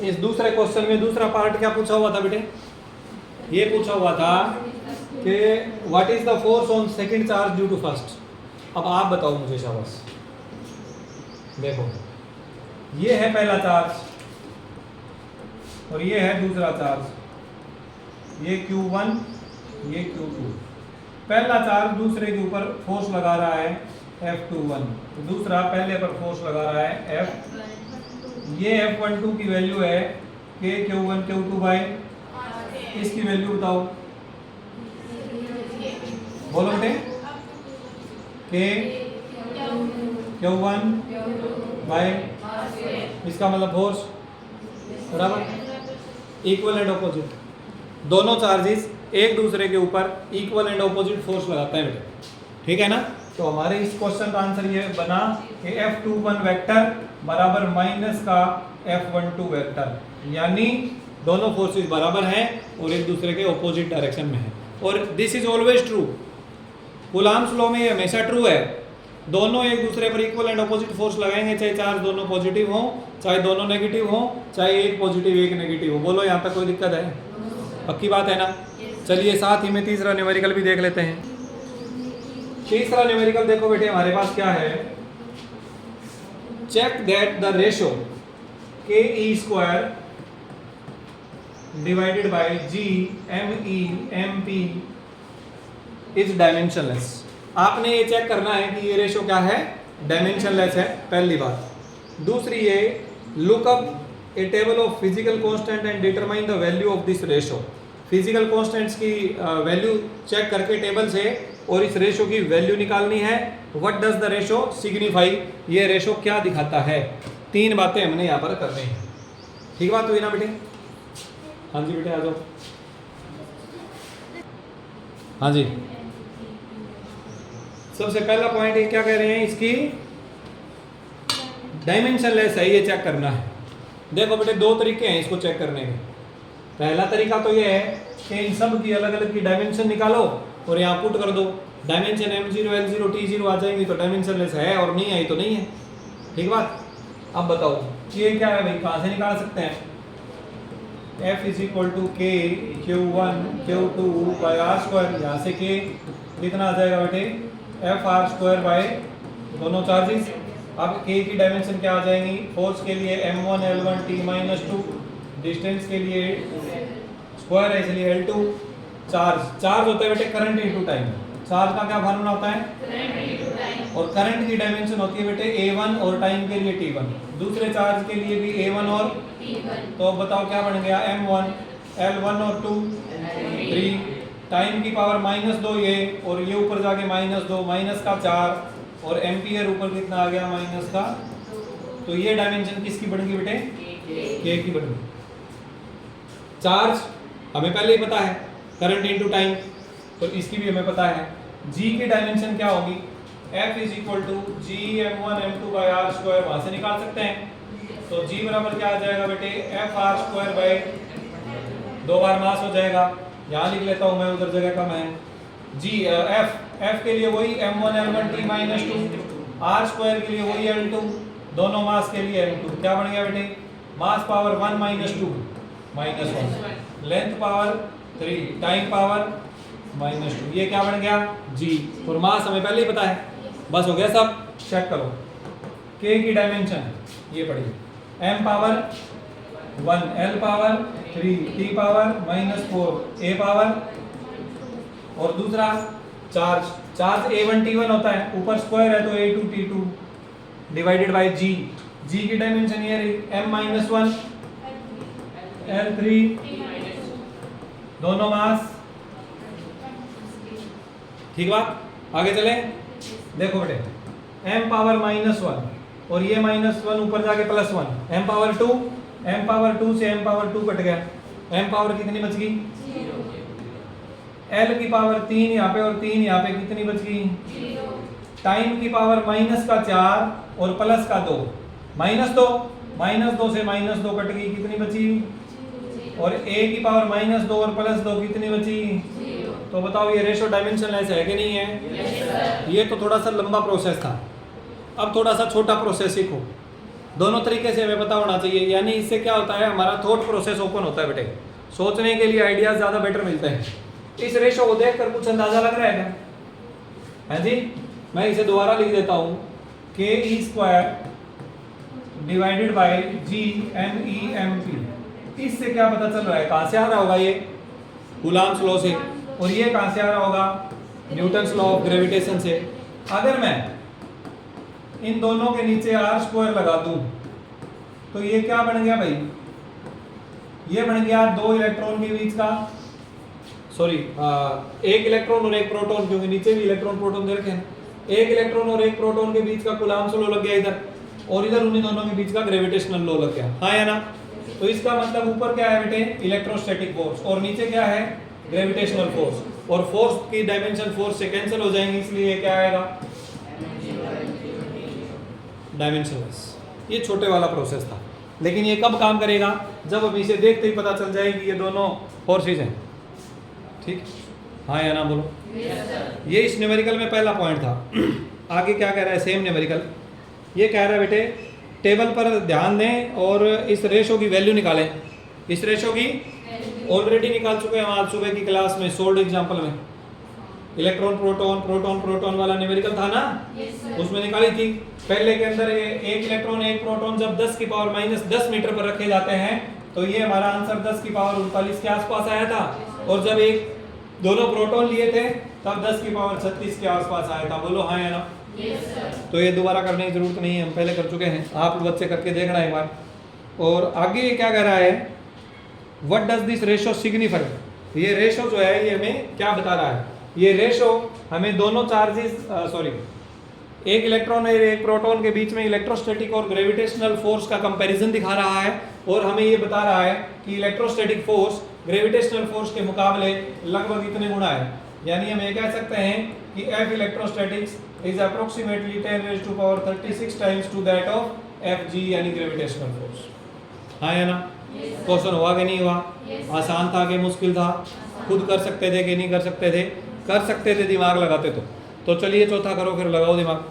इस दूसरे क्वेश्चन में दूसरा पार्ट क्या पूछा हुआ था बेटे? ये पूछा हुआ था कि what is the force on second charge due to first. अब आप बताओ मुझे शाबाश। देखो ये है पहला चार्ज और ये है दूसरा चार्ज, ये Q1 ये Q2। पहला चार्ज दूसरे के ऊपर फोर्स लगा रहा है F21, दूसरा पहले पर फोर्स लगा रहा है F। ये F12 की वैल्यू है K Q1 Q2 बाई, इसकी वैल्यू बताओ, बोलो बेटे। K Q1 बाई, इसका मतलब फोर्स बराबर इक्वल एंड ऑपोजिट। दोनों चार्जेस एक दूसरे के ऊपर इक्वल एंड ऑपोजिट फोर्स लगाते हैं बेटे, ठीक है ना। तो हमारे इस क्वेश्चन का आंसर ये बना कि F21 वेक्टर बराबर माइनस का F12 वेक्टर, यानी दोनों फोर्सेस बराबर हैं और एक दूसरे के ऑपोजिट डायरेक्शन में हैं। और this is always true, Coulomb's law में ये हमेशा ट्रू है। दोनों एक दूसरे पर इक्वल एंड ऑपोजिट फोर्स लगाएंगे, चाहे चार्ज दोनों पॉजिटिव हो, चाहे दोनों नेगेटिव हो, चाहे एक पॉजिटिव एक नेगेटिव हो। बोलो यहाँ तक कोई दिक्कत है? पक्की बात है ना। चलिए साथ ही में तीसरा न्यूमेरिकल भी देख लेते हैं। तीसरा न्यूमेरिकल देखो बेटे हमारे पास क्या है, check that the ratio KE square divided by GME MP is dimensionless. आपने ये चेक करना है कि ये रेशो क्या है, डायमेंशनलेस है, पहली बात। दूसरी ये look up A table of physical constant and determine the value of this ratio. Physical constants की वैल्यू चेक करके टेबल से और इस रेशो की वैल्यू निकालनी है। What does the ratio signify, ये रेशो क्या दिखाता है। तीन बातें हमने यहाँ पर करनी है, ठीक बात हुई ना बेटे? हाँ जी बेटे आ जाओ। हाँ जी, सबसे पहला पॉइंट ये क्या कह रहे हैं, इसकी डायमेंशनलेस है, ये चेक करना है। देखो बेटे दो तरीके हैं इसको चेक करने के। पहला तरीका तो ये है कि इन सब की अलग अलग की डायमेंशन निकालो और यहाँ पुट कर दो। डायमेंशन M0 L0 T0 आ जाएंगी तो डायमेंशनलेस है, और नहीं आई तो नहीं है, ठीक बात। अब बताओ ये क्या है भाई, कहाँ से निकाल सकते हैं? F is equal to K Q1 Q2 by R square. यहाँ से K कितना आ जाएगा बेटे, F R स्क्वायर बाई दोनों चार्जेस। अब K की डायमेंशन क्या आ जाएंगी, फोर्स के लिए M1 L1 T-2, डिस्टेंस के लिए स्क्वायर है इसलिए L2। चार्ज होता है बेटे करंट इनटू टाइम। चार्ज का क्या फार्मूला होता है, और करंट की डायमेंशन होती है बेटे A1 और टाइम के लिए T1। दूसरे चार्ज के लिए भी A1 और T1। तो अब बताओ क्या बन गया, M1 L1 और 2 3, टाइम की पावर -2 ये, और ये ऊपर जाके -2 माइनस का 4, और एम्पियर ऊपर कितना आ गया, माइनस का। तो ये डायमेंशन किसकी बन गई बेटे, K की बन गई। चार्ज हमें पहले ही पता है, करंट इनटू टाइम, तो इसकी भी हमें पता है। G की डायमेंशन क्या होगी, F is equal to GM1 M2 by R square, वहां से निकाल सकते हैं। तो G बराबर क्या आ जाएगा बेटे, FR स्क्वायर बाई 2 बार मास हो जाएगा, यहाँ लिख लेता हूँ मैं, उधर जगह कम है। G F के लिए वही M1 L1 T-2, R square के लिए वही L2, दोनों मास के लिए M2। क्या बन गया बेटे, mass power 1 -2 -1, length power 3, time power -2, ये क्या बन गया G। और मास हमें पहले ही पता है, बस हो गया सब। चेक करो K की डायमेंशन ये पड़ी, M power 1, L power 3, T power -4, A power, और दूसरा चार्ज A1 T1 होता है, ऊपर स्क्वायर है तो A2 T2 divided by G। G की डायमेंशन ये रही M-1 L3, दोनों मास, ठीक बात। आगे चले, देखो बेटे M पावर -1 और ये -1 ऊपर जाके +1, M पावर 2 से M पावर 2 कट गया, M पावर कितनी बच गई, L की पावर 3 यहाँ पे और 3 यहाँ पे, कितनी बच गई, टाइम की पावर -4 और +2, -2 से -2 कट गई, कितनी बची, और A की पावर -2 और +2 कितनी बची। तो बताओ ये रेशो डायमेंशनलेस है कि नहीं है? ये तो थोड़ा सा लंबा प्रोसेस था, अब थोड़ा सा छोटा प्रोसेस सीखो। दोनों तरीके से हमें पता होना चाहिए, यानी इससे क्या होता है, हमारा थॉट प्रोसेस ओपन होता है बेटे, सोचने के लिए आइडियाज ज़्यादा बेटर मिलते हैं। इस रेशो को देखकर कुछ अंदाजा लग रहा है क्या? है जी, मैं इसे दोबारा लिख देता हूँ, K E square divided by G M E M P. इससे क्या पता चल रहा है, कहाँ से आ रहा होगा ये, कूलॉम्स लॉ से, और ये कहाँ से आ रहा होगा, न्यूटन्स लॉ ऑफ ग्रेविटेशन से। अगर मैं इन दोनों के नीचे आर स्क्वायर लगा दूं तो ये क्या बन गया भाई, ये बन गया दो इलेक्ट्रॉन के बीच का, सॉरी एक इलेक्ट्रॉन और एक प्रोटॉन, क्योंकि नीचे भी इलेक्ट्रॉन प्रोटॉन दे रखे हैं, एक इलेक्ट्रॉन और एक प्रोटॉन के बीच का कूलॉम्स लॉ लग गया इधर, और इधर उन्हीं दोनों के बीच का ग्रेविटेशनल लॉ लग गया, हाँ या ना? तो इसका मतलब ऊपर क्या है बेटे, इलेक्ट्रोस्टैटिक फोर्स, और नीचे क्या है, ग्रेविटेशनल फोर्स, और फोर्स की डायमेंशन फोर्स से कैंसिल हो जाएंगे, इसलिए क्या आएगा, डायमेंशनलेस। ये छोटे वाला प्रोसेस था, लेकिन ये कब काम करेगा, जब हम इसे देखते ही पता चल जाएगी ये दोनों फोर्सेस हैं, ठीक, हाँ या ना बोलो? ये इस न्यूमेरिकल में पहला पॉइंट था। आगे क्या कह रहा है, सेम न्यूमेरिकल, ये कह रहा है बेटे टेबल पर ध्यान दें और इस रेशो की वैल्यू निकालें। इस रेशो की ऑलरेडी निकाल चुके हैं आज सुबह की क्लास में, सोल्ड एग्जांपल में, इलेक्ट्रॉन प्रोटॉन प्रोटॉन प्रोटॉन वाला न्यूमेरिकल था ना, उसमें निकाली थी। पहले के अंदर एक इलेक्ट्रॉन एक प्रोटॉन जब 10 की पावर -10 मीटर पर रखे जाते हैं तो ये हमारा आंसर 10 की पावर 39 के आसपास आया था, और जब एक दोनों प्रोटॉन लिए थे तब 10 की पावर 36 के आसपास आया था, बोलो हाँ या ना? तो ये दोबारा करने की जरूरत नहीं है, हम पहले कर चुके हैं, आप बच्चे करके देखना एक बार। और आगे ये क्या कह रहा है, what does this ratio signify, ये रेशो जो है ये हमें क्या बता रहा है, ये रेशो हमें दोनों चार्जेस सॉरी एक इलेक्ट्रॉन और एक प्रोटॉन के बीच में इलेक्ट्रोस्टैटिक और ग्रेविटेशनल फोर्स का कंपैरिजन दिखा रहा है, और हमें ये बता रहा है कि इलेक्ट्रोस्टैटिक फोर्स ग्रेविटेशनल फोर्स के मुकाबले लगभग इतने गुना है। यानी हम ये कह सकते हैं कि F electrostatics is approximately 10⁻36 times to that of Fg यानी ग्रेविटेशनल फोर्स, हाँ या ना? क्वेश्चन हुआ कि नहीं हुआ? आसान था कि मुश्किल था? खुद कर सकते थे कि नहीं कर सकते थे? कर सकते थे दिमाग लगाते तो चलिए चौथा करो, फिर लगाओ दिमाग।